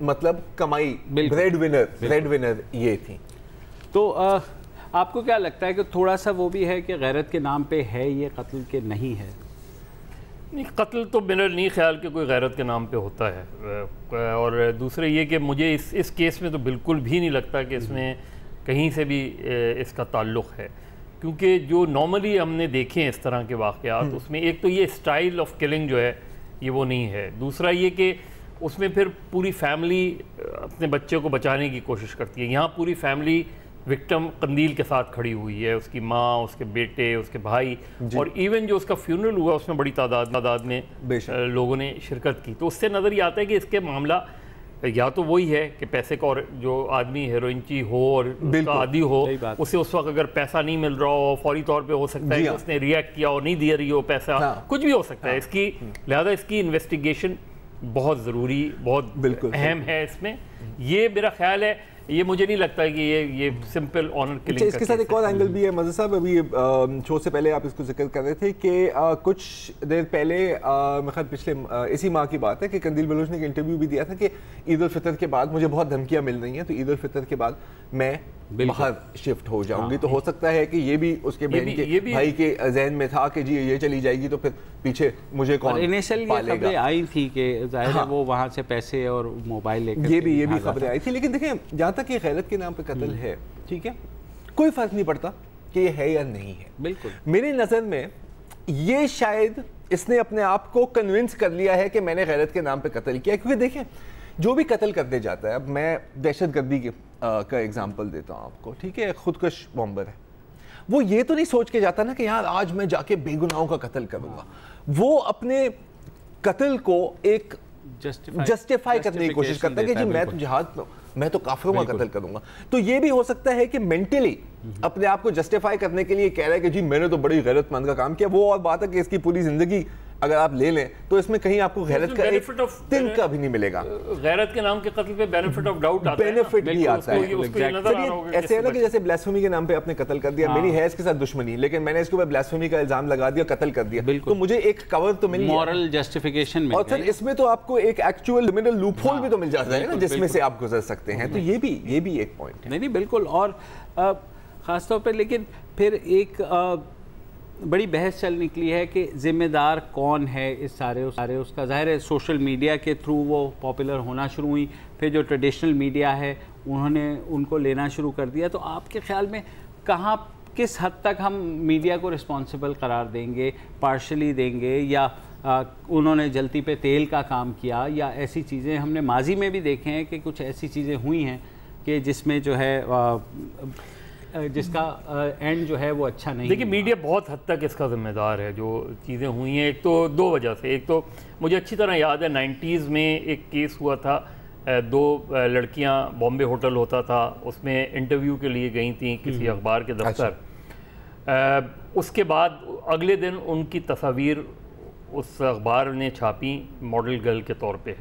مطلب کمائی، bread winner یہ تھی. تو آپ کو کیا لگتا ہے کہ تھوڑا سا وہ بھی ہے کہ غیرت کے نام پہ ہے یہ قتل کے نہیں ہے؟ نہیں، قتل تو میرا نہیں خیال کہ کوئی غیرت کے نام پہ ہوتا ہے. اور دوسرے یہ کہ مجھے اس کیس میں تو بالکل بھی نہیں لگتا کہ اس میں کہیں سے بھی اس کا تعلق ہے، کیونکہ جو نارملی ہم نے دیکھے ہیں اس طرح کے واقعات، اس میں ایک تو یہ اسٹائل آف کلنگ جو ہے یہ وہ نہیں ہے. دوسرا یہ کہ اس میں پھر پوری فیملی اپنے بچے کو بچانے کی کوشش کرتی ہے. یہاں پوری فیملی وکٹم قندیل کے ساتھ کھڑی ہوئی ہے، اس کی ماں، اس کے بیٹے، اس کے بھائی، اور ایون جو اس کا فیونرل ہوا اس میں بڑی تعداد میں لوگوں نے شرکت کی. تو اس سے نظر یہ آتا ہے کہ اس کے معاملہ یا تو وہی ہے کہ پیسے کا، اور جو آدمی ہیروئنچی ہو اور اس کا عادی ہو، اسے اس وقت اگر پیسہ نہیں مل رہا ہو، فوری طور پہ ہو سکتا ہے کہ اس نے ریئیکٹ کیا اور نہیں دیا رہی ہو پیسہ، کچھ بھی ہو سکتا ہے. اس کی لہذا اس کی انویسٹیگیشن بہت ضروری، بہت اہم ہے. اس میں یہ میرا خیال ہے، یہ مجھے نہیں لگتا ہے کہ یہ سمپل آنر کلنگ. اس کے ساتھ ایک اور اینگل بھی ہے مظہر صاحب، ابھی شو سے پہلے آپ اس کو ذکر کر رہے تھے کہ کچھ دیر پہلے میں خیال پچھلے اسی ماہ کی بات ہے کہ قندیل بلوچ نے ایک انٹرویو بھی دیا تھا کہ عید الفطر کے بعد مجھے بہت دھمکیاں مل رہی ہیں، تو عید الفطر کے بعد میں باہر شفٹ ہو جاؤں گی. تو ہو سکتا ہے کہ یہ بھی اس کے بہن کے بھائی کے ذہن میں تھا کہ جی یہ چلی جائے گی تو پھر پیچھے مجھے کون انیشل خبریں آئی تھی کہ ظاہر ہے وہ وہاں سے پیسے اور موبائل لے کر، یہ بھی خبریں آئی تھی. لیکن دیکھیں جہاں تک یہ غیرت کے نام پہ قتل ہے، ٹھیک ہے، کوئی فرق نہیں پڑتا کہ یہ ہے یا نہیں ہے. بالکل میری نظر میں یہ شاید اس نے اپنے آپ کو کنونس کر لیا ہے کہ میں نے غیرت کے نام پہ قتل کیا. کیونکہ دیکھیں جو بھی قتل کرتے جاتا ہے، اب میں دہشت گردی کا ایگزامپل دیتا ہوں آپ کو، ٹھیک ہے، خودکش بامبر ہے، وہ یہ تو نہیں سوچ کے جاتا نا کہ یار آج میں جا کے بے گناہوں کا قتل کروں گا. وہ اپنے قتل کو ایک جسٹیفائی کرنے کی کوشش کرتا ہے کہ جی میں تو جہاد میں تو کافروں کا قتل کروں گا. تو یہ بھی ہو سکتا ہے کہ مینٹلی اپنے آپ کو جسٹیفائی کرنے کے لیے کہہ رہا ہے کہ جی میں نے تو بڑی غیرت مند کا کام کیا. وہ اور بات ہے کہ اس کی پوری زندگی اگر آپ لے لیں تو اس میں کہیں آپ کو غیرت کا ایک دن کا بھی نہیں ملے گا. غیرت کے نام کے قتل پہ بینیفٹ آف ڈاؤٹ آتا ہے، بینیفٹ بھی آتا ہے. ایسے ہے نا کہ جیسے بلاسفیمی کے نام پہ آپ نے قتل کر دیا، میری ہے اس کے ساتھ دشمنی، لیکن میں نے اس کے اوپر بلاسفیمی کا الزام لگا دیا، قتل کر دیا، تو مجھے ایک کور تو مل گیا، مورل جسٹیفیکیشن. اور پھر اس میں تو آپ کو ایک ایکچوئل کرمنل لوپ ہول بھی تو مل جاتا ہے نا جس میں سے آپ گزر سکتے ہیں. تو یہ بھی ایک پوائنٹ ہے. نہیں بالکل. اور خاص طور پہ لیکن پھر ایک بڑی بحث چل نکلی ہے کہ ذمہ دار کون ہے اس سارے اس کا. ظاہر ہے سوشل میڈیا کے تھرو وہ پاپولر ہونا شروع ہوئی، پھر جو ٹریڈیشنل میڈیا ہے انہوں نے ان کو لینا شروع کر دیا. تو آپ کے خیال میں کس حد تک ہم میڈیا کو رسپانسبل قرار دیں گے، پارشلی دیں گے، یا انہوں نے جلتی پہ تیل کا کام کیا، یا ایسی چیزیں ہم نے ماضی میں بھی دیکھے ہیں کہ کچھ ایسی چیزیں ہوئی ہیں کہ جس میں جو ہے جس کا اینڈ جو ہے وہ اچھا نہیں. دیکھیں میڈیا بہت حد تک اس کا ذمہ دار ہے جو چیزیں ہوئی ہیں. ایک تو دو وجہ سے، ایک تو مجھے اچھی طرح یاد ہے 90s میں ایک کیس ہوا تھا، دو لڑکیاں بامبے ہوٹل ہوتا تھا، اس میں انٹرویو کے لیے گئی تھیں کسی اخبار کے دفتر. اس کے بعد اگلے دن ان کی تصاویر اس اخبار نے چھاپی ماڈل گرل کے طور پہ،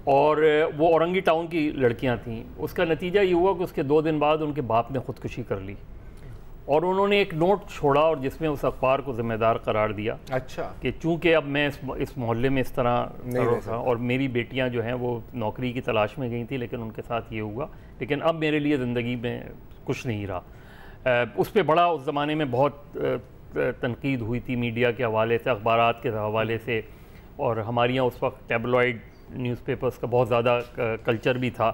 اور وہ اورنگی ٹاؤن کی لڑکیاں تھیں. اس کا نتیجہ یہ ہوا کہ اس کے 2 دن بعد ان کے باپ نے خودکشی کر لی، اور انہوں نے ایک نوٹ چھوڑا اور جس میں اس اخبار کو ذمہ دار قرار دیا. اچھا. کہ چونکہ اب میں اس محلے میں اس طرح اور میری بیٹیاں جو ہیں وہ نوکری کی تلاش میں گئی تھیں لیکن ان کے ساتھ یہ ہوا، لیکن اب میرے لیے زندگی میں کچھ نہیں رہا. اس پہ بڑا اس زمانے میں بہت تنقید ہوئی تھی میڈیا کے حوالے سے، اخبارات کے حوالے سے، اور ہمارے یہاں اس وقت ٹیبلوائڈ نیوز پیپرز کا بہت زیادہ کلچر بھی تھا.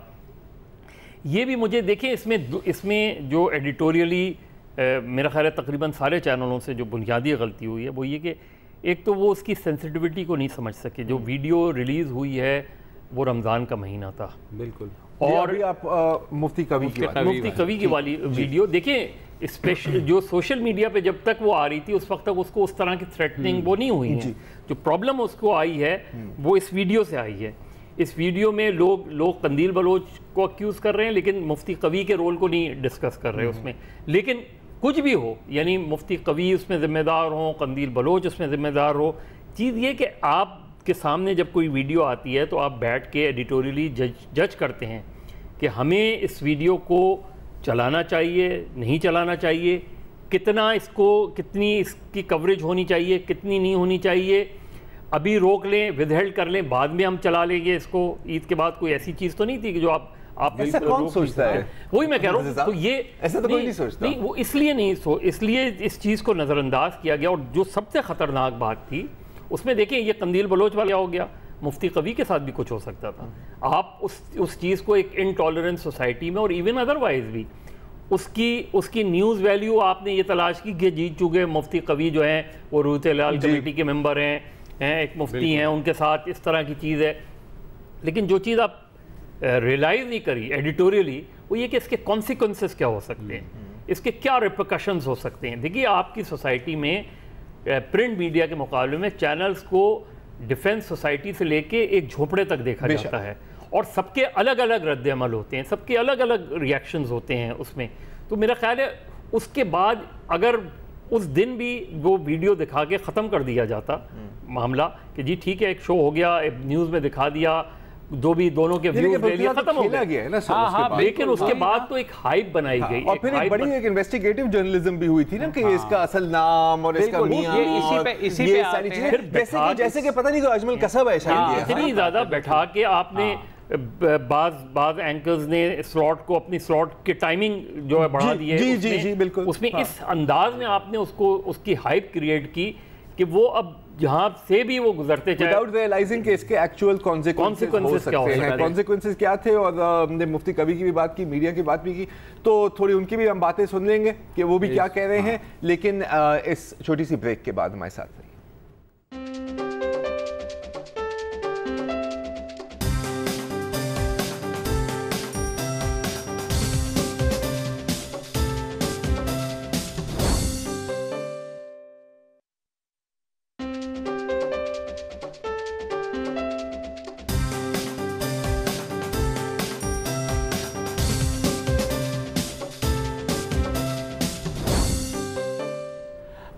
یہ بھی مجھے دیکھیں اس میں جو ایڈیٹوریلی میرا خیال ہے تقریباً سارے چینلوں سے جو بنیادی غلطی ہوئی ہے وہ یہ کہ ایک تو وہ اس کی سینسٹیوٹی کو نہیں سمجھ سکے. جو ویڈیو ریلیز ہوئی ہے وہ رمضان کا مہینہ تھا. بالکل. اور آپ مفتی کبھی کی والی ویڈیو دیکھیں، اسپیشل جو سوشل میڈیا پہ جب تک وہ آ رہی تھی اس وقت تک اس کو اس طرح کی تھریٹننگ وہ نہیں ہوئی ہے. جو پرابلم اس کو آئی ہے وہ اس ویڈیو سے آئی ہے. اس ویڈیو میں لوگ قندیل بلوچ کو اکیوز کر رہے ہیں لیکن مفتی قوی کے رول کو نہیں ڈسکس کر رہے اس میں. لیکن کچھ بھی ہو، یعنی مفتی قوی اس میں ذمہ دار ہوں، قندیل بلوچ اس میں ذمہ دار ہو. چیز یہ کہ آپ کے سامنے جب کوئی ویڈیو آتی ہے تو آپ بیٹھ کے ایڈیٹوریلی جج کرتے ہیں کہ ہمیں اس ویڈیو کو چلانا چاہیے، نہیں چلانا چاہیے، کتنی اس کی کوریج ہونی چاہیے، کتنی نہیں ہونی چاہیے. ابھی روک لیں, ود ہیلڈ کر لیں, بعد میں ہم چلا لیں گے اس کو, عید کے بعد کوئی ایسی چیز تو نہیں تھی کہ جو آپ ایسا کون سوچتا ہے؟ وہی میں کہہ رہا ہوں, تو یہ ایسا تو کوئی نہیں سوچتا. نہیں, وہ اس لیے نہیں اس لیے اس چیز کو نظر انداز کیا گیا. اور جو سب سے خطرناک بات تھی اس میں دیکھیں, یہ قندیل بلوچ والا ہو گیا, مفتی قوی کے ساتھ بھی کچھ ہو سکتا تھا. آپ اس چیز کو ایک انٹالرنٹ سوسائٹی میں اور ایون ادروائز بھی اس کی نیوز ویلیو آپ نے یہ تلاش کی کہ جیت چکے مفتی قوی جو ہیں وہ روحیت ہلال کمیٹی کے ممبر ہیں, ایک مفتی ہیں, ان کے ساتھ اس طرح کی چیز ہے. لیکن جو چیز آپ ریلائز نہیں کری ایڈیٹوریلی وہ یہ کہ اس کے کانسیکوینسز کیا ہو سکتے ہیں, اس کے کیا ریپرکشنز ہو سکتے ہیں. دیکھیے آپ کی سوسائٹی میں پرنٹ میڈیا کے مقابلے میں چینلز کو ڈیفنس سوسائٹی سے لے کے ایک جھوپڑے تک دیکھا جاتا ہے, اور سب کے الگ الگ رد عمل ہوتے ہیں, سب کے الگ الگ ریاکشنز ہوتے ہیں اس میں. تو میرا خیال ہے اس کے بعد اگر اس دن بھی وہ ویڈیو دکھا کے ختم کر دیا جاتا معاملہ کہ جی ٹھیک ہے ایک شو ہو گیا, نیوز میں دکھا دیا, دونوں کے ویوز لے لیا, ختم ہو گیا. لیکن اس کے بعد تو ایک ہائپ بنائی گئی, اور پھر ایک بڑی ایک انویسٹیگیٹو جرنلزم بھی ہوئی تھی نا کہ اس کا اصل نام اور اس کا میاں, یہ ساری چیزیں جیسے کہ پتہ نہیں کوئی اجمل قصب ہے شاید. اتنی زیادہ بیٹھا کے آپ نے بعض اینکرز نے سلاٹ کو, اپنی سلاٹ کی ٹائمنگ جو ہے بڑھا دی ہے, اس میں اس انداز میں آپ نے اس کی ہائپ کریٹ کی کہ وہ اب جہاں سے بھی وہ گزرتے چاہے without realizing کہ اس کے ایکچوئل consequences کیا ہو سکتے ہیں. consequences کیا تھے, اور ہم نے مفتی قوی کی بھی بات کی, میڈیا کی بات بھی کی, تو تھوڑی ان کی بھی ہم باتیں سن لیں گے کہ وہ بھی کیا کہہ رہے ہیں. لیکن اس چھوٹی سی بریک کے بعد ہمارے ساتھ رہیے.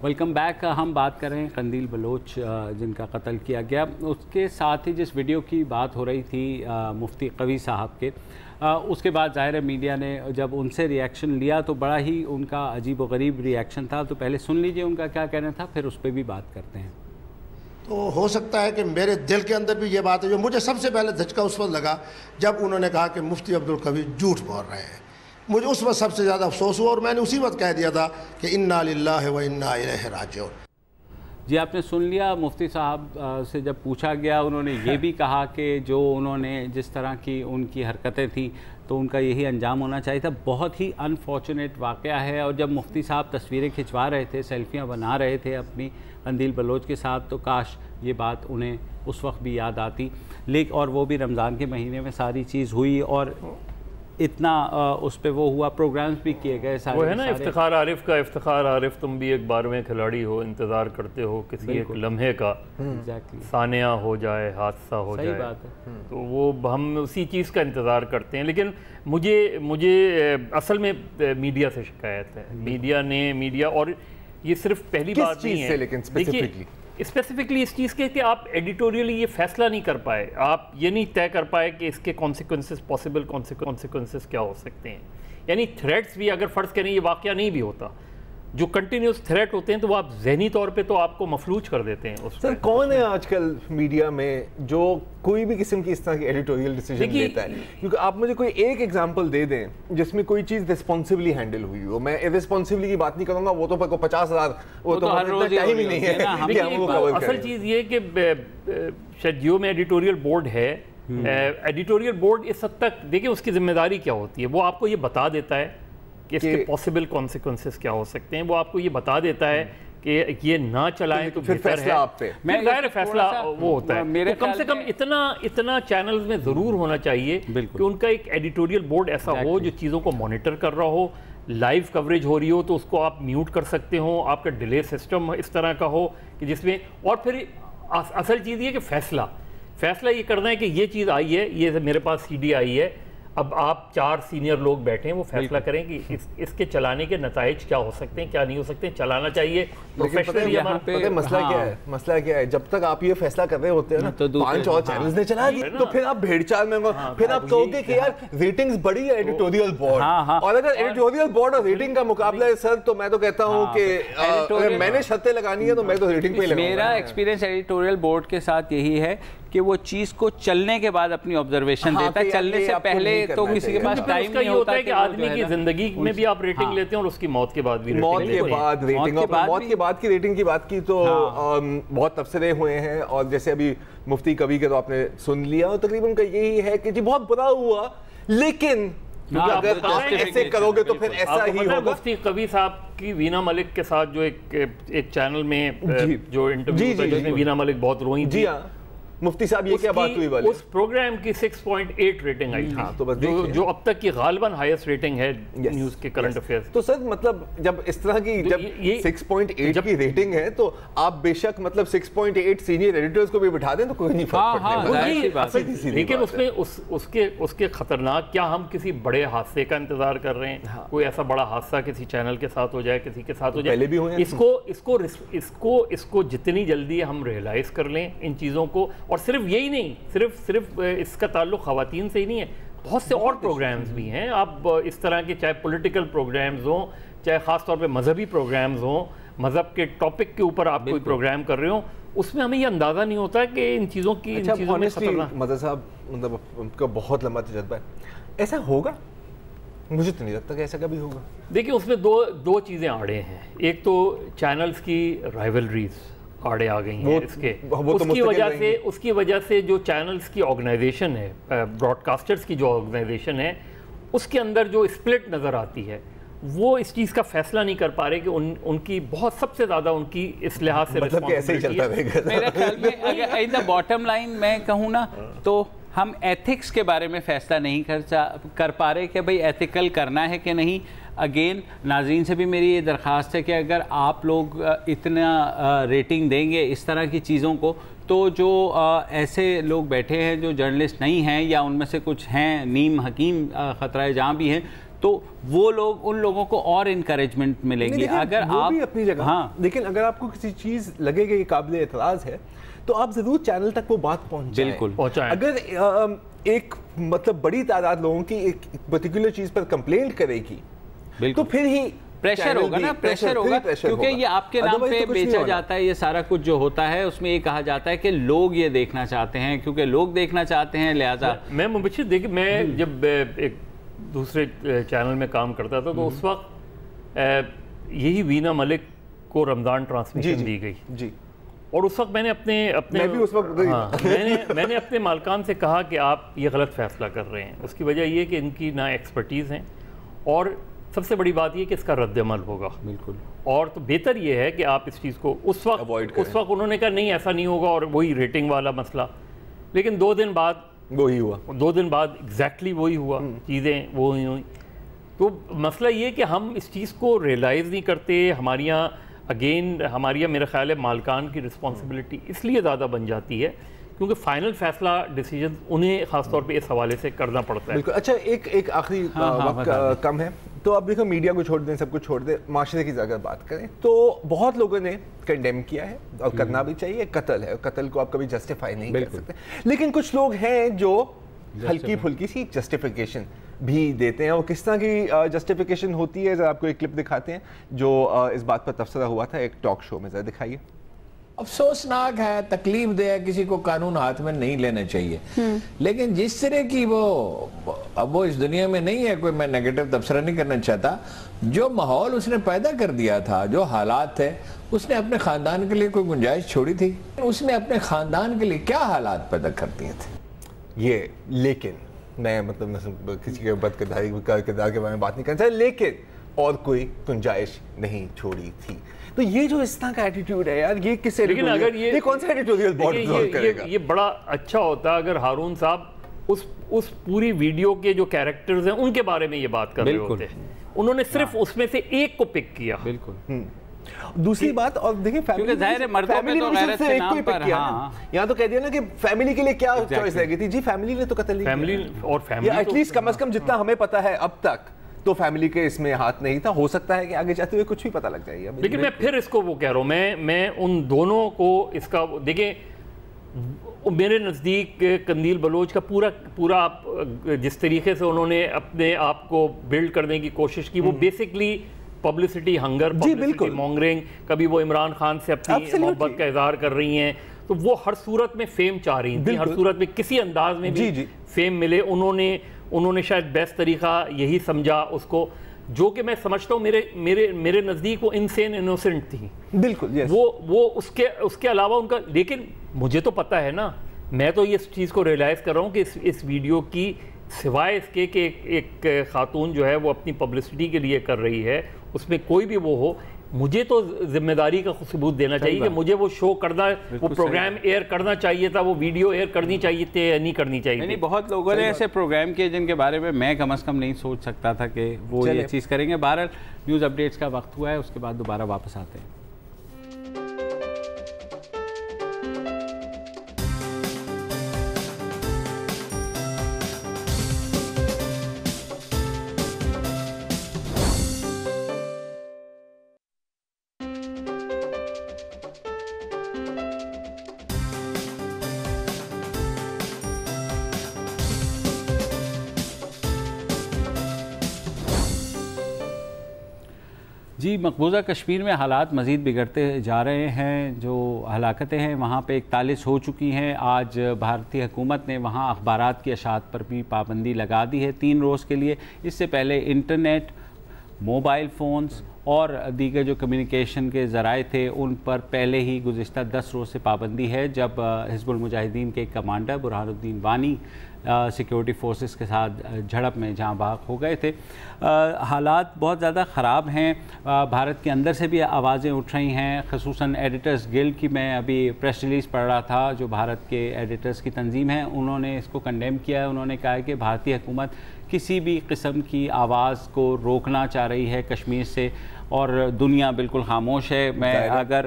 Welcome back. ہم بات کر رہے ہیں قندیل بلوچ جن کا قتل کیا گیا. اس کے ساتھ ہی جس ویڈیو کی بات ہو رہی تھی مفتی قوی صاحب کے, اس کے بعد ظاہر ہے میڈیا نے جب ان سے ریاکشن لیا تو بڑا ہی ان کا عجیب و غریب ریاکشن تھا. تو پہلے سن لیجئے ان کا کیا کہنا تھا, پھر اس پہ بھی بات کرتے ہیں. تو ہو سکتا ہے کہ میرے دل کے اندر بھی یہ بات ہے جو مجھے سب سے پہلے دھچکا اس وقت لگا جب انہوں نے کہا کہ مفتی عبدالقوی جھوٹ بول رہے ہیں. مجھے اس وقت سب سے زیادہ افسوس ہوا, اور میں نے اسی وقت کہہ دیا تھا کہ انا للہ و انا الیہ راجعون. جی آپ نے سن لیا, مفتی صاحب سے جب پوچھا گیا انہوں نے یہ بھی کہا کہ جو انہوں نے جس طرح کی ان کی حرکتیں تھیں تو ان کا یہی انجام ہونا چاہیے تھا. بہت ہی انفارچونیٹ واقعہ ہے. اور جب مفتی صاحب تصویریں کھنچوا رہے تھے, سیلفیاں بنا رہے تھے اپنی قندیل بلوچ کے ساتھ, تو کاش یہ بات انہیں اس وقت بھی یاد آتی. لیکن اور وہ بھی رمضان کے مہینے میں ساری چیز ہوئی, اور اتنا اس پہ وہ ہوا, پروگرامز بھی کیے گئے سارے. وہ ہے نا افتخار عارف کا, افتخار عارف تم بھی ایک 12ویں کھلاڑی ہو, انتظار کرتے ہو کسی ایک لمحے کا, ثانیہ ہو جائے حادثہ ہو جائے. صحیح بات ہے. تو وہ ہم اسی چیز کا انتظار کرتے ہیں. لیکن مجھے اصل میں میڈیا سے شکایت ہے. میڈیا اور یہ صرف پہلی بات نہیں ہے, لیکن اسپیسیفکلی اس چیز کے کہ آپ ایڈیٹوریلی یہ فیصلہ نہیں کر پائے, آپ یہ نہیں طے کر پائے کہ اس کے کانسیکوینسز, پاسبل کانسیکوینسز کیا ہو سکتے ہیں. یعنی تھریٹس بھی اگر فرض کریں یہ واقعہ نہیں بھی ہوتا, جو کنٹینیوس تھریٹ ہوتے ہیں تو وہ آپ ذہنی طور پہ تو آپ کو مفلوج کر دیتے ہیں. سر کون ہے آج کل میڈیا میں جو کوئی بھی قسم کی اس طرح کی ایڈیٹوریل ڈیسیژن لیتا ہے؟ کیونکہ آپ مجھے کوئی ایک ایگزامپل دے دیں جس میں کوئی چیز ریسپانسبلی ہینڈل ہوئی ہو. میں ارریسپانسبلی کی بات نہیں کروں گا, وہ تو 50,000 وہ تو ٹائم ہی نہیں ہے. اصل چیز یہ کہ شاید جیو میں ایڈیٹوریل بورڈ ہے, ایڈیٹوریل بورڈ اس حد تک دیکھیں اس کی ذمہ داری کیا ہوتی ہے, وہ آپ کو یہ بتا دیتا ہے کہ اس کے پاسبل کانسیکوینسز کیا ہو سکتے ہیں, وہ آپ کو یہ بتا دیتا ہے کہ یہ نہ چلائیں تو بہتر ہے. پھر ظاہر فیصلہ وہ ہوتا ہے. تو کم سے کم اتنا چینلز میں ضرور ہونا چاہیے کہ ان کا ایک ایڈیٹوریل بورڈ ایسا ہو جو چیزوں کو مانیٹر کر رہا ہو. لائیو کوریج ہو رہی ہو تو اس کو آپ میوٹ کر سکتے ہو, آپ کا ڈیلے سسٹم اس طرح کا ہو کہ جس میں, اور پھر اصل چیز یہ کہ فیصلہ یہ کرنا ہے کہ یہ چیز آئی ہے, یہ میرے پاس سی ڈی آئی ہے, اب آپ 4 سینئر لوگ بیٹھے ہیں, وہ فیصلہ کریں کہ اس کے چلانے کے نتائج کیا ہو سکتے ہیں, کیا نہیں ہو سکتے ہیں. چلانا چاہیے پروفیشنلی. مسئلہ کیا ہے, مسئلہ کیا ہے, جب تک آپ یہ فیصلہ کر رہے ہوتے ہیں نا 5 اور چینلز نے چلا دی, تو پھر آپ بھیڑ چال میں پھر آپ کہو گے کہ یار ریٹنگز بڑی ہے ایڈیٹوریل بورڈ, اور اگر ایڈیٹوریل بورڈ اور ریٹنگ کا مقابلہ ہے سر, تو میں تو کہتا ہوں کہ اگر میں نے شرطیں لگانی ہے تو میں تو ریٹنگ پہ ہی لگاؤں گا. میرا ایکسپیرینس ایڈیٹوریل بورڈ کے ساتھ یہی ہے کہ وہ چیز کو چلنے کے بعد اپنی آبزرویشن دیتا ہے, چلنے سے پہلے تو کسی کے پاس ٹائم نہیں ہوتا ہے کہ آدمی کی زندگی میں بھی آپ ریٹنگ لیتے ہیں اور اس کی موت کے بعد بھی موت کے بعد ریٹنگ, موت کے بعد کی ریٹنگ کی بات کی تو بہت تبصرے ہوئے ہیں, اور جیسے ابھی مفتی کبھی کے تو آپ نے سن لیا, اور تقریباً کا یہی ہے کہ جی بہت برا ہوا, لیکن اگر آپ ایسے کرو گے تو پھر ایسا ہی ہوگا. مفتی کبھی صاحب کی وینا ملک کے ساتھ جو ایک چینل میں جو انٹرویو تھا جس میں وینا ملک بہت روئی تھی, مفتی صاحب یہ کیا بات ہوئی والی, اس پروگرام کی 6.8 ریٹنگ آئی تھی, جو اب تک کی غالباً ہائیسٹ ریٹنگ ہے نیوز کے کرنٹ افیئرز. تو سر مطلب جب اس طرح کی جب 6.8 کی ریٹنگ ہے تو آپ بے شک مطلب 6.8 سینئر ایڈیٹرز کو بھی بٹھا دیں تو کوئی نہیں فرق پڑنے. لیکن اس میں اس کے خطرناک, کیا ہم کسی بڑے حادثے کا انتظار کر رہے ہیں, کوئی ایسا بڑا حادثہ کسی چینل کے ساتھ ہو جائے, کسی کے ساتھ ہو جائے, اس کو جتنی جلدی ہم ریئلائز کر لیں ان چیزوں کو. اور صرف یہی نہیں, صرف اس کا تعلق خواتین سے ہی نہیں ہے, بہت سے اور پروگرامز بھی ہیں. آپ اس طرح کے چاہے پولیٹیکل پروگرامز ہوں, چاہے خاص طور پہ مذہبی پروگرامز ہوں, مذہب کے ٹاپک کے اوپر آپ کوئی پروگرام کر رہے ہوں, اس میں ہمیں یہ اندازہ نہیں ہوتا کہ ان چیزوں میں خطرناک. مدد صاحب مطلب ان کا بہت لمبا تجربہ ہے, ایسا ہوگا؟ مجھے تو نہیں لگتا کہ ایسا کبھی ہوگا. دیکھیں اس میں دو چیزیں آڑے ہیں. ایک تو چینلز کی رائیولریز آڑے آ گئی ہیں اس کے, اس کی وجہ سے جو چینلز کی آرگنائزیشن ہے, براڈ کاسٹرز کی جو آرگنائزیشن ہے, اس کے اندر جو اسپلٹ نظر آتی ہے, وہ اس چیز کا فیصلہ نہیں کر پا رہے کہ ان کی بہت سب سے زیادہ ان کی اس لحاظ سے میرے خیال میں اگر باٹم لائن میں کہوں نا تو ہم ایتھکس کے بارے میں فیصلہ نہیں کر پا رہے کہ بھئی ایتھیکل کرنا ہے کہ نہیں. اگین ناظرین سے بھی میری یہ درخواست ہے کہ اگر آپ لوگ اتنا ریٹنگ دیں گے اس طرح کی چیزوں کو, تو جو ایسے لوگ بیٹھے ہیں جو جرنلسٹ نہیں ہیں یا ان میں سے کچھ ہیں نیم حکیم خطرہ جہاں بھی ہیں, تو وہ لوگ ان لوگوں کو اور انکریجمنٹ ملے گی. اگر آپ بھی اپنی جگہ, لیکن اگر آپ کو کسی چیز لگے کہ یہ قابل اعتراض ہے تو آپ ضرور چینل تک وہ بات پہنچائیں. بالکل پہنچائیں. اگر ایک مطلب بڑی تعداد لوگوں کی ایک پرٹیکولر چیز پر کمپلینٹ کرے گی تو پھر ہی پریشر ہوگا نا, پریشر ہوگا, کیونکہ یہ آپ کے نام پہ بیچا جاتا ہے. یہ سارا کچھ جو ہوتا ہے اس میں یہ کہا جاتا ہے کہ لوگ یہ دیکھنا چاہتے ہیں, کیونکہ لوگ دیکھنا چاہتے ہیں, لہٰذا. میں مبشر دیکھیں, میں جب ایک دوسرے چینل میں کام کرتا تھا تو اس وقت یہی وینا ملک کو رمضان ٹرانسمیشن دی گئی جی, اور اس وقت میں نے میں نے اپنے مالکان سے کہا کہ آپ یہ غلط فیصلہ کر رہے ہیں. اس کی وجہ یہ کہ ان کی نہ ایکسپرٹیز ہیں, اور سب سے بڑی بات یہ کہ اس کا رد عمل ہوگا. بالکل. اور تو بہتر یہ ہے کہ آپ اس چیز کو اس وقت انہوں نے کہا نہیں ایسا نہیں ہوگا, اور وہی ریٹنگ والا مسئلہ. لیکن 2 دن بعد وہی ہوا, 2 دن بعد ایگزیکٹلی وہی ہوا, چیزیں وہی ہوئی. تو مسئلہ یہ کہ ہم اس چیز کو ریئلائز نہیں کرتے. ہماری میرا خیال ہے مالکان کی رسپانسبلٹی اس لیے زیادہ بن جاتی ہے کیونکہ فائنل فیصلہ ڈیسیجن انہیں خاص طور پہ اس حوالے سے کرنا پڑتا ہے. بالکل. اچھا ایک آخری وقت کم ہے تو اب دیکھو میڈیا کو چھوڑ دیں, سب کچھ چھوڑ دیں, معاشرے کی اگر بات کریں تو بہت لوگوں نے کنڈیم کیا ہے اور کرنا بھی چاہیے. قتل ہے, قتل کو آپ کبھی جسٹیفائی نہیں کر سکتے, لیکن کچھ لوگ ہیں جو ہلکی پھلکی سی جسٹیفیکیشن بھی دیتے ہیں. اور کس طرح کی جسٹیفیکیشن ہوتی ہے, ذرا آپ کو ایک کلپ دکھاتے ہیں جو اس بات پر تبصرہ ہوا تھا ایک ٹاک شو میں, ذرا دکھائیے. افسوسناک ہے, تکلیف دہ ہے, کسی کو قانون ہاتھ میں نہیں لینا چاہیے, لیکن جس طرح کی اب وہ اس دنیا میں نہیں ہے, کوئی میں نیگیٹو تبصرہ نہیں کرنا چاہتا, جو ماحول اس نے پیدا کر دیا تھا, جو حالات تھے, اس نے اپنے خاندان کے لیے کوئی گنجائش چھوڑی تھی؟ اس نے اپنے خاندان کے لیے کیا حالات پیدا کر دیے تھے یہ. لیکن میں مطلب کسی کے بد کردار کے بارے میں بات نہیں کرنا چاہتا, لیکن اور کوئی گنجائش نہیں چھوڑی تھی. تو یہ جو اس طرح کا ایٹیٹیوڈ ہے یار, یہ کس یہ کون سا ایڈیٹوریل بورڈ کرے گا؟ یہ بڑا اچھا ہوتا اگر ہارون صاحب اس پوری ویڈیو کے جو کیریکٹرز ہیں ان کے بارے میں یہ بات کر رہے ہوتے ہیں. انہوں نے صرف اس میں سے ایک کو پک کیا. بالکل. دوسری بات اور دیکھیں کیونکہ ظاہر ہے مردوں میں تو غیرت کے نام پر یہاں تو کہہ دیا نا کہ فیملی کے لیے کیا چوائس رہ گئی تھی. جی فیملی نے تو قتل نہیں کیا, ایٹ لیسٹ کم از کم جتنا ہمیں پتا ہے اب تک تو فیملی کے اس میں ہاتھ نہیں تھا. ہو سکتا ہے کہ آگے جاتے ہوئے کچھ بھی پتہ لگ جائے گا. لیکن میں پھر اس کو وہ کہہ رہا ہوں, میں ان دونوں کو اس کا دیکھیں, میرے نزدیک قندیل بلوچ کا پورا جس طریقے سے انہوں نے اپنے آپ کو بلڈ کرنے کی کوشش کی, وہ بیسکلی پبلسٹی ہنگر, پبلسٹی مونگرنگ, کبھی وہ عمران خان سے اپنی محبت کا اظہار کر رہی ہیں, تو وہ ہر صورت میں فیم چاہ رہی تھیں, ہر صورت میں کسی انداز میں بھی فیم ملے. انہوں نے شاید بیسٹ طریقہ یہی سمجھا اس کو, جو کہ میں سمجھتا ہوں میرے نزدیک وہ انسین انوسنٹ تھی. بالکل وہ اس کے علاوہ ان کا, لیکن مجھے تو پتہ ہے نا, میں تو اس چیز کو ریئلائز کر رہا ہوں کہ اس ویڈیو کی سوائے اس کے کہ ایک خاتون جو ہے وہ اپنی پبلسٹی کے لیے کر رہی ہے, اس میں کوئی بھی وہ ہو, مجھے تو ذمہ داری کا ثبوت دینا چاہیے کہ مجھے وہ شو کرنا, وہ پروگرام ایئر کرنا چاہیے تھا, وہ ویڈیو ایئر کرنی چاہیے تھی یا نہیں کرنی چاہیے تھی. بہت لوگوں نے ایسے پروگرام کیے جن کے بارے میں کم از کم نہیں سوچ سکتا تھا کہ وہ یہ چیز کریں گے. بہرحال نیوز اپڈیٹس کا وقت ہوا ہے, اس کے بعد دوبارہ واپس آتے ہیں. جی, مقبوضہ کشمیر میں حالات مزید بگڑتے جا رہے ہیں. جو ہلاکتیں ہیں وہاں پہ 41 ہو چکی ہیں. آج بھارتی حکومت نے وہاں اخبارات کی اشاعت پر بھی پابندی لگا دی ہے 3 روز کے لیے. اس سے پہلے انٹرنیٹ, موبائل فونز اور دیگر جو کمیونیکیشن کے ذرائع تھے ان پر پہلے ہی گزشتہ 10 روز سے پابندی ہے, جب حزب المجاہدین کے کمانڈر برہان الدین وانی سیکیورٹی فورسز کے ساتھ جھڑپ میں جاں بحق ہو گئے تھے. حالات بہت زیادہ خراب ہیں. بھارت کے اندر سے بھی آوازیں اٹھ رہی ہیں, خصوصاً ایڈیٹرز گلڈ کی میں ابھی پریس ریلیز پڑھ رہا تھا, جو بھارت کے ایڈیٹرز کی تنظیم ہے, انہوں نے اس کو کنڈیم کیا ہے. انہوں نے کہا ہے کہ بھارتی حکومت کسی بھی قسم کی آواز کو روکنا چاہ رہی ہے کشمیر سے, اور دنیا بالکل خاموش ہے. میں اگر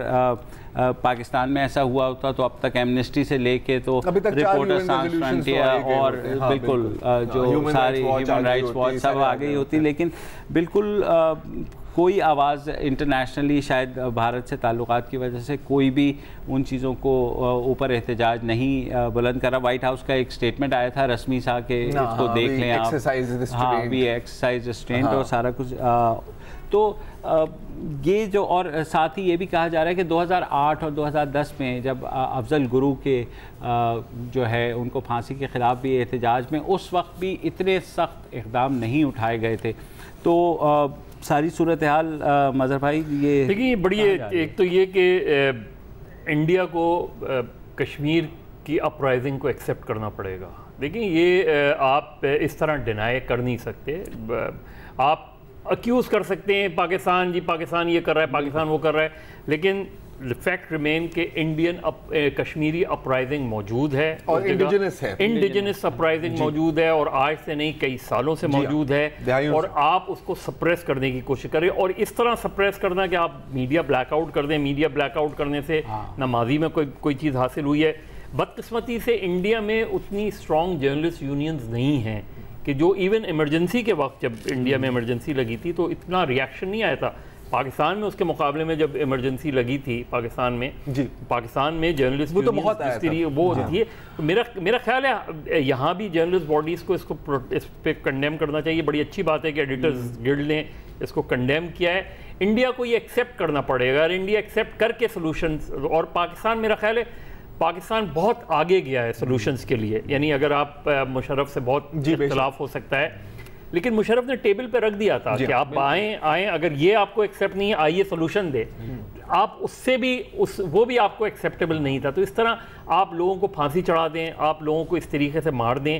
پاکستان میں ایسا ہوا ہوتا تو اب تک ایمنسٹی سے لے کے تو رپورٹرز سانس فرنٹیئر اور بالکل جو ساری ہیومن رائٹس واچ سب آ گئی ہوتی, لیکن بالکل کوئی آواز انٹرنیشنلی شاید بھارت سے تعلقات کی وجہ سے کوئی بھی ان چیزوں کو اوپر احتجاج نہیں بلند کر رہا. وائٹ ہاؤس کا ایک سٹیٹمنٹ آیا تھا رسمی سا کہ اس کو دیکھ لیں آپ, ہاں بھی ایکسرسائز ریسٹرینٹ اور سارا کچھ. تو یہ جو, اور ساتھ ہی یہ بھی کہا جا رہا ہے کہ 2008 اور 2010 میں جب افضل گرو کے جو ہے ان کو پھانسی کے خلاف بھی احتجاج میں اس وقت بھی اتنے سخت اقدام نہیں اٹھائے گئے تھے. تو ساری صورتحال مظہر بھائی یہ دیکھیں بڑی, ایک تو یہ کہ انڈیا کو کشمیر کی اپرائزنگ کو ایکسیپٹ کرنا پڑے گا. دیکھیں یہ آپ اس طرح ڈینائی کر نہیں سکتے. آپ اکیوز کر سکتے ہیں پاکستان, جی پاکستان یہ کر رہا ہے, پاکستان وہ کر رہا ہے, لیکن فیکٹ ریمین کہ انڈین کشمیری اپرائزنگ موجود ہے اور انڈیجنس اپرائزنگ موجود ہے, اور آج سے نہیں کئی سالوں سے موجود ہے, اور آپ اس کو سپریس کرنے کی کوشش کریں. اور اس طرح سپریس کرنا کہ آپ میڈیا بلیک آؤٹ کر دیں. میڈیا بلیک آؤٹ کرنے سے نہ ماضی میں کوئی چیز حاصل ہوئی ہے. بدقسمتی سے انڈیا میں اتنی اسٹرانگ جرنلسٹ یونینز نہیں ہیں کہ جو ایون ایمرجنسی کے وقت, جب انڈیا میں ایمرجنسی لگی تھی تو اتنا ریاکشن نہیں آیا تھا. پاکستان میں اس کے مقابلے میں جب ایمرجنسی لگی تھی پاکستان میں جرنلسٹ وہ تھی. میرا خیال ہے یہاں بھی جرنلسٹ باڈیز کو اس پہ کنڈیم کرنا چاہیے. بڑی اچھی بات ہے کہ ایڈیٹرز گلڈ نے اس کو کنڈیم کیا ہے. انڈیا کو یہ ایکسیپٹ کرنا پڑے گا, اور انڈیا ایکسیپٹ کر کے سلوشنز, اور پاکستان میرا خیال ہے پاکستان بہت آگے گیا ہے سلوشنز کے لیے. یعنی اگر آپ مشرف سے بہت اختلاف ہو سکتا ہے, لیکن مشرف نے ٹیبل پہ رکھ دیا تھا کہ آپ آئیں, اگر یہ آپ کو ایکسیپٹ نہیں ہے آئیے سلوشن دے. آپ اس سے بھی وہ بھی آپ کو ایکسیپٹیبل نہیں تھا. تو اس طرح آپ لوگوں کو پھانسی چڑھا دیں, آپ لوگوں کو اس طریقے سے مار دیں,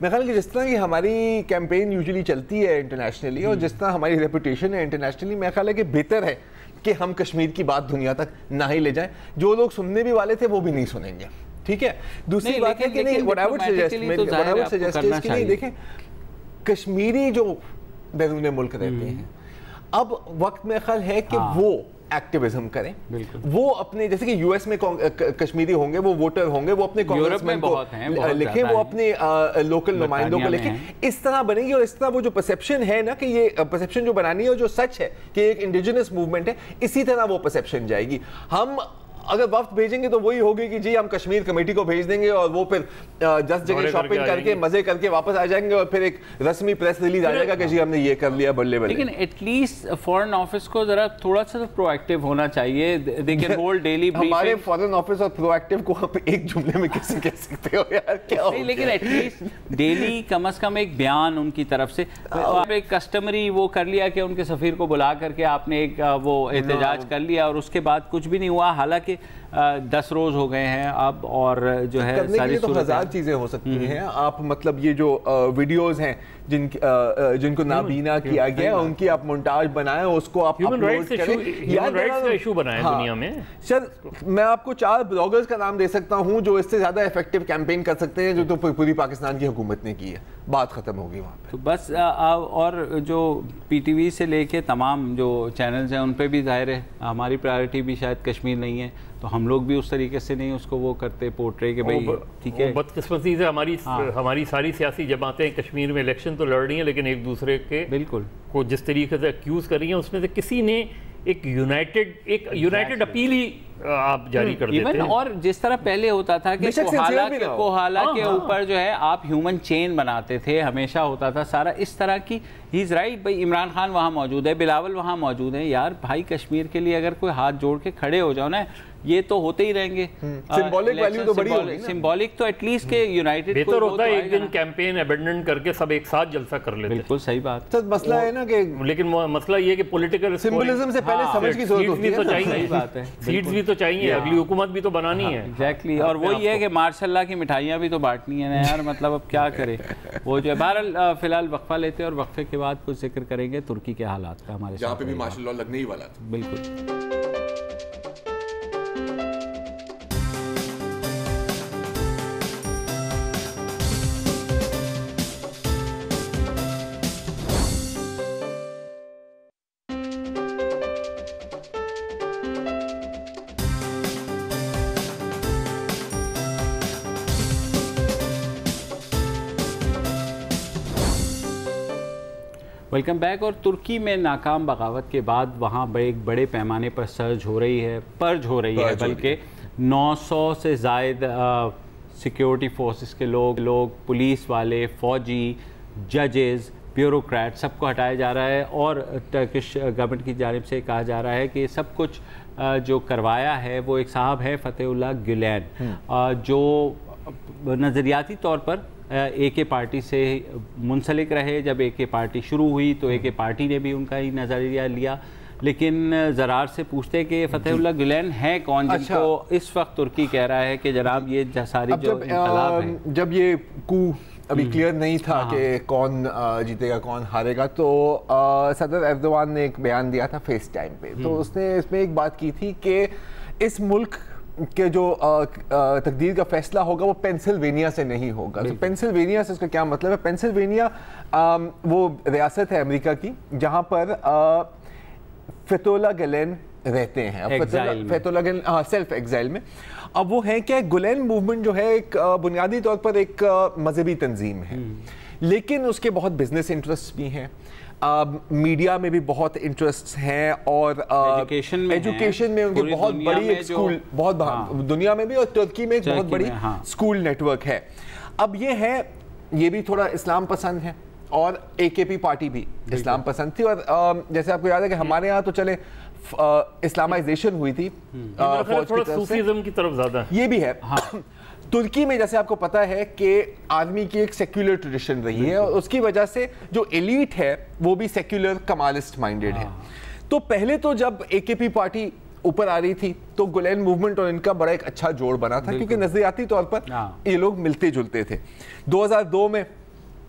میں خیال کہ جس طرح کی ہماری کیمپین یوزلی چلتی ہے انٹرنیشنلی اور جس طرح ہماری ریپوٹیشن ہے انٹرنیشنلی, میں خیال ہے کہ بہتر ہے کہ ہم کشمیر کی بات دنیا تک نہ ہی لے جائیں. جو لوگ سننے بھی والے تھے وہ بھی نہیں سنیں گے, ٹھیک ہے. دوسری بات ہے کہ نہیں, what I would suggest is کہ نہیں, دیکھیں کشمیری جو بیرون ملک رہتے ہیں اب وقت میں خیال ہے کہ وہ ایکٹیویزم کریں, وہ اپنے جیسے کہ یو ایس میں کشمیری ہوں گے, وہ ووٹر ہوں گے, وہ اپنے کانگریسمین کو لکھیں, وہ اپنے لوکل نمائندوں کو لکھیں, اس طرح بنے گی. اور اس طرح وہ جو پرسیپشن ہے نا کہ یہ پرسیپشن جو بنانی ہے اور جو سچ ہے کہ ایک انڈیجنس موومنٹ ہے, اسی طرح وہ پرسیپشن جائے گی. ہم اگر وفد بھیجیں گے تو وہی ہوگی کہ جی ہم کشمیر کمیٹی کو بھیج دیں گے اور وہ پھر 10 جگہ شاپنگ کر کے مزے کر کے واپس آ جائیں گے اور پھر ایک رسمی پریس ریلیز آ جائے گا کہ جی ہم نے یہ کر لیا بلے بلے. لیکن ایٹ لیسٹ فورن آفس کو ذرا تھوڑا سا پرو ایکٹیو ہونا چاہیے. They can hold daily briefing. ہمارے فورن آفس اور پرو ایکٹیو کو آپ ایک جملے میں کیسے کہہ سکتے ہو یار, کیا ہو؟ لیکن ایٹ لیسٹ ڈیلی کم از کم ایک بیان ان کی طرف سے, آپ ایک کسٹمری وہ کر لیا کہ ان کے سفیر کو بلا کر کے آپ نے ایک وہ احتجاج کر لیا اور اس کے بعد کچھ بھی نہیں ہوا. حالانکہ 10 روز ہو گئے ہیں اب, اور جو ہے کرنے کے لیے تو ہزار چیزیں ہو سکتی ہیں. آپ مطلب یہ جو ویڈیوز ہیں جن کو نابینا کیا گیا ان کی آپ مونٹاج بنائیں, اس کو آپ ہیومن رائٹس کا ایشو بنائیں دنیا میں. سر میں آپ کو 4 بلاگرز کا نام دے سکتا ہوں جو اس سے زیادہ ایفیکٹو کیمپین کر سکتے ہیں جو تو پوری پاکستان کی حکومت نے کی ہے. بات ختم ہوگی وہاں پہ. تو بس اور جو پی ٹی وی سے لے کے تمام جو چینلز ہیں ان پہ بھی ظاہر ہے ہماری پرائیورٹی بھی شاید کشمیر نہیں ہے, تو ہم لوگ بھی اس طریقے سے نہیں اس کو وہ کرتے پورٹرے کہ بھائی ٹھیک ہے. بدقسمتی سے ہماری ساری سیاسی جماعتیں کشمیر میں الیکشن تو لڑ رہی ہیں لیکن ایک دوسرے کے بالکل کو جس طریقے سے ایکیوز کر رہی ہیں اس میں سے کسی نے ایک یونائٹڈ اپیل ہی آپ جاری کر دیتے ہیں. اور جس طرح پہلے ہوتا تھا کہ کوہالہ کے اوپر جو ہے آپ ہیومن چین بناتے تھے, ہمیشہ ہوتا تھا سارا اس طرح کی. ہی از رائٹ بھائی, عمران خان وہاں موجود ہے, بلاول وہاں موجود ہیں. یار بھائی کشمیر کے لیے اگر کوئی ہاتھ جوڑ کے کھڑے ہو جاؤ نا, یہ تو ہوتے ہی رہیں گے. سمبولک ویلیو تو بڑی ہوگی نا. سمبولک تو ایٹ لیسٹ کہ یونائٹڈ بہتر ہوتا ہے ایک دن کیمپین ابینڈن کر کے سب ایک ساتھ جلسہ کر لیتے. بالکل صحیح بات. سر مسئلہ ہے نا کہ لیکن مسئلہ یہ کہ پولیٹیکل سمبولزم سے پہلے سمجھ کی ضرورت ہوتی ہے. صحیح بات ہے, سیٹس بھی تو چاہیے, اگلی حکومت بھی تو بنانی ہے. ایگزیکٹلی. اور وہی ہے کہ ماشاء اللہ کی مٹھائیاں بھی تو بانٹنی ہیں یار, مطلب اب کیا کرے وہ جو ہے. بہرحال فی الحال وقفہ لیتے ہیں اور وقفے کے بعد کچھ ذکر کریں گے ترکی کے حالات کا ہمارے جہاں پہ بھی ماشاء اللہ لگنے ہی والا تھا. بالکل. Welcome back. اور ترکی میں ناکام بغاوت کے بعد وہاں ایک بڑے پیمانے پر سرج ہو رہی ہے, پرج ہو رہی ہے, بلکہ 900 سے زائد سیکیورٹی فورسز کے لوگ پولیس والے, فوجی, ججز, بیوروکریٹ سب کو ہٹایا جا رہا ہے. اور ٹرکش گورنمنٹ کی جانب سے کہا جا رہا ہے کہ یہ سب کچھ جو کروایا ہے وہ ایک صاحب ہے فتح اللہ گلین, جو نظریاتی طور پر اے کے پارٹی سے منسلک رہے. جب اے کے پارٹی شروع ہوئی تو اے کے پارٹی نے بھی ان کا ہی نظریہ لیا, لیکن زرار سے پوچھتے کہ فتح اللہ گلین ہے کون جن کو اس وقت ترکی کہہ رہا ہے کہ جناب یہ ساری جو انقلاب ہے. جب یہ کو ابھی کلیئر نہیں تھا کہ کون جیتے گا کون ہارے گا, تو صدر ایردوان نے ایک بیان دیا تھا فیس ٹائم پہ. تو اس نے اس میں ایک بات کی تھی کہ اس ملک کہ جو تقدیر کا فیصلہ ہوگا وہ پینسلوینیا سے نہیں ہوگا. تو پینسلوینیا سے اس کا کیا مطلب ہے؟ پینسلوینیا وہ ریاست ہے امریکہ کی جہاں پر فتح اللہ گلین رہتے ہیں. فتح اللہ گلین سیلف ایگزائل میں. اب وہ ہے کہ گلین موومنٹ جو ہے ایک بنیادی طور پر ایک مذہبی تنظیم ہے, لیکن اس کے بہت بزنس انٹرسٹ بھی ہیں, میڈیا میں بھی بہت انٹرسٹ ہیں, اور ایجوکیشن میں ان کی بہت بڑی ایک سکول, بہت دنیا میں بھی اور ترکی میں ایک بہت بڑی سکول نیٹ ورک ہے. اب یہ بھی تھوڑا اسلام پسند ہے, اور اے کے پی پارٹی بھی اسلام پسند تھی. اور جیسے آپ کو یاد ہے کہ ہمارے یہاں تو چلے اسلامائزیشن ہوئی تھی صوفیزم کی طرف زیادہ, یہ بھی ہے. ترکی میں جیسے آپ کو پتا ہے کہ آدمی کی ایک سیکولر ٹریڈیشن رہی ہے, اور اس کی وجہ سے جو ایلیٹ ہے وہ بھی سیکولر کمالسٹ مائنڈڈ ہے. تو پہلے تو جب اے کے پی پارٹی اوپر آ رہی تھی تو گلین موومنٹ اور ان کا بڑا ایک اچھا جوڑ بنا تھا, کیونکہ نظریاتی طور پر یہ لوگ ملتے جلتے تھے. 2002 میں